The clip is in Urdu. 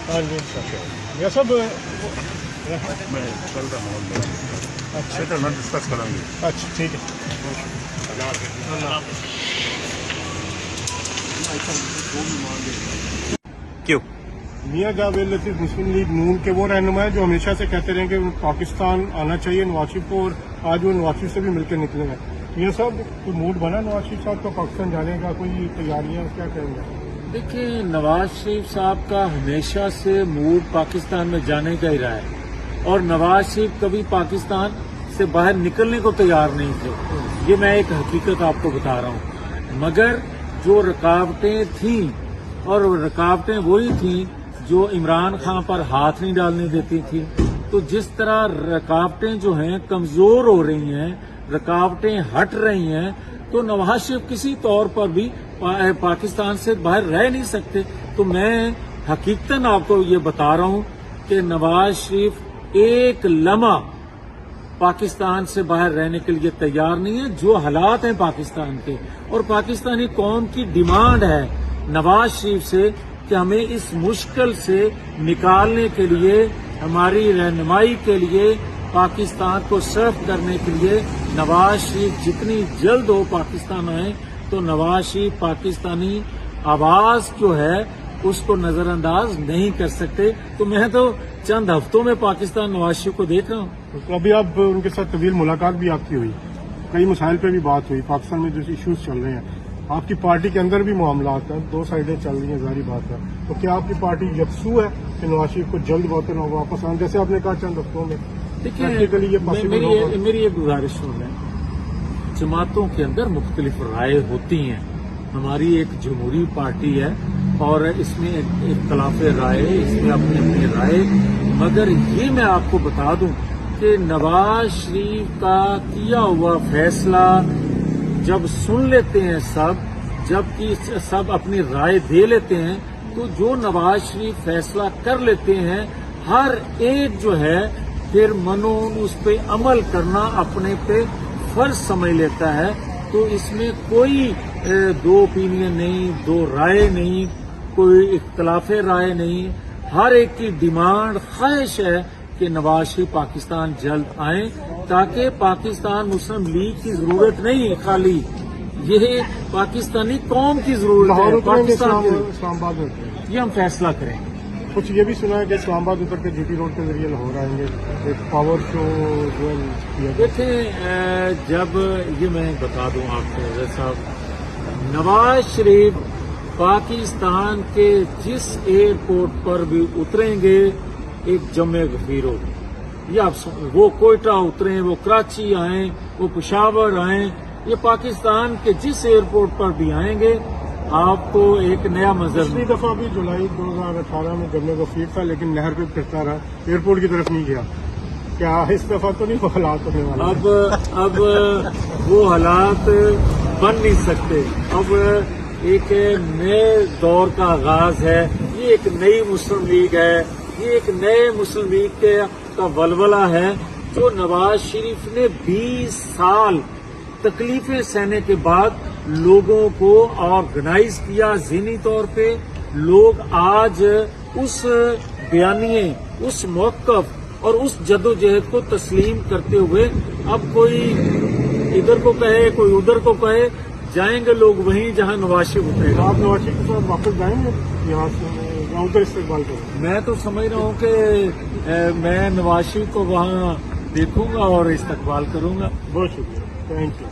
ہاں جی یہ سب میں کل کا ماحول میں اچھا ڈسکس کریں گے. اچھا ٹھیک ہے. کیوں؟ میاں جاوید لطیف مسلم لیگ نون کے وہ رہنما ہیں جو ہمیشہ سے کہتے رہے کہ پاکستان آنا چاہیے نواز شریف کو، اور آج وہ نواز شریف سے بھی مل کے نکلے ہیں. میاں صاحب کوئی موڈ بنا نواز شریف صاحب کو پاکستان جانے کا، کوئی تیاریاں کیا کہیں گے؟ دیکھیں، نواز شریف صاحب کا ہمیشہ سے موڈ پاکستان میں جانے کا ہی رہا ہے، اور نواز شریف کبھی پاکستان سے باہر نکلنے کو تیار نہیں تھے. یہ میں ایک حقیقت آپ کو بتا رہا ہوں. مگر جو رکاوٹیں تھیں، اور رکاوٹیں وہی تھیں جو عمران خان پر ہاتھ نہیں ڈالنے دیتی تھی. تو جس طرح رکاوٹیں جو ہیں کمزور ہو رہی ہیں، رکاوٹیں ہٹ رہی ہیں، تو نواز شریف کسی طور پر بھی پاکستان سے باہر رہ نہیں سکتے. تو میں حقیقتاً آپ کو یہ بتا رہا ہوں کہ نواز شریف ایک لمحہ پاکستان سے باہر رہنے کے لیے تیار نہیں ہے. جو حالات ہیں پاکستان کے، اور پاکستانی قوم کی ڈیمانڈ ہے نواز شریف سے کہ ہمیں اس مشکل سے نکالنے کے لیے، ہماری رہنمائی کے لیے، پاکستان کو سرو کرنے کے لیے نواز شریف جتنی جلد ہو پاکستان آئیں. تو نواز شریف پاکستانی آواز جو ہے اس کو نظر انداز نہیں کر سکتے. تو میں تو چند ہفتوں میں پاکستان نواز شریف کو دیکھ رہا ہوں. تو ابھی اب ان کے ساتھ طویل ملاقات بھی آپ کی ہوئی، کئی مسائل پہ بھی بات ہوئی، پاکستان میں جو ایشوز چل رہے ہیں، آپ کی پارٹی کے اندر بھی معاملات ہیں، دو سائڈیں چل رہی ہیں، ظاہری بات ہے. تو کیا آپ کی پارٹی یکسو ہے کہ نواز شریف کو جلد واپس آئیں، جیسے آپ نے کہا چند ہفتوں میں؟ پریکٹیکلی یہ possible ہوگا؟ میری ایک گزارش ہو رہی ہے، جماعتوں کے اندر مختلف رائے ہوتی ہیں. ہماری ایک جمہوری پارٹی ہے اور اس میں اختلاف رائے، اس میں اپنی اپنی رائے. مگر یہ میں آپ کو بتا دوں کہ نواز شریف کا کیا ہوا فیصلہ جب سن لیتے ہیں جبکہ سب اپنی رائے دے لیتے ہیں، تو جو نواز شریف فیصلہ کر لیتے ہیں ہر ایک جو ہے پھر منون اس پہ عمل کرنا اپنے پہ فرض سمجھ لیتا ہے. تو اس میں کوئی دو اوپینین نہیں، دو رائے نہیں، کوئی اختلاف رائے نہیں. ہر ایک کی ڈیمانڈ، خواہش ہے کہ نواز شریف پاکستان جلد آئیں، تاکہ پاکستان مسلم لیگ کی ضرورت نہیں خالی، یہ پاکستانی قوم کی ضرورت ہے. پاکستان اسلام آباد ہوتے ہیں. یہ ہم فیصلہ کریں گے. کچھ یہ بھی سنا ہے کہ اسلام آباد اتر کے جی ٹی روڈ کے ذریعے لاہور آئیں گے، ایک پاور شو جو ہے کیا جائے. دیکھیں، جب یہ میں بتا دوں آپ کو حضرت صاحب، نواز شریف پاکستان کے جس ایئرپورٹ پر بھی اتریں گے ایک جمع غفیر ہوگی. یہ آپ وہ کوئٹہ اتریں، وہ کراچی آئیں، وہ پشاور آئیں، یہ پاکستان کے جس ایئرپورٹ پر بھی آئیں گے آپ کو ایک نیا منظر. پچھلی دفعہ بھی جولائی 2018 میں جمع غفیر تھا، لیکن نہر پہ پھرتا رہا، ایئرپورٹ کی طرف نہیں گیا. کیا اس دفعہ تو نہیں وہ حالات ہونے والے؟ اب وہ حالات بن نہیں سکتے. اب ایک نئے دور کا آغاز ہے، یہ ایک نئی مسلم لیگ ہے، یہ ایک نئے مسلم لیگ کا ولولہ ہے جو نواز شریف نے 20 سال تکلیفیں سہنے کے بعد لوگوں کو آرگنائز کیا. ذہنی طور پہ لوگ آج اس بیانیے، اس موقف اور اس جدوجہد کو تسلیم کرتے ہوئے اب کوئی ادھر کو کہے کوئی ادھر کو کہے، جائیں گے لوگ وہیں جہاں نواز شریف اترے گا. آپ نواز شریف کے ساتھ واپس جائیں گے یہاں سے یا ادھر استقبال کریں؟ میں تو سمجھ رہا ہوں کہ میں نواز شریف کو وہاں دیکھوں گا اور استقبال کروں گا. بہت شکریہ، تھینک یو.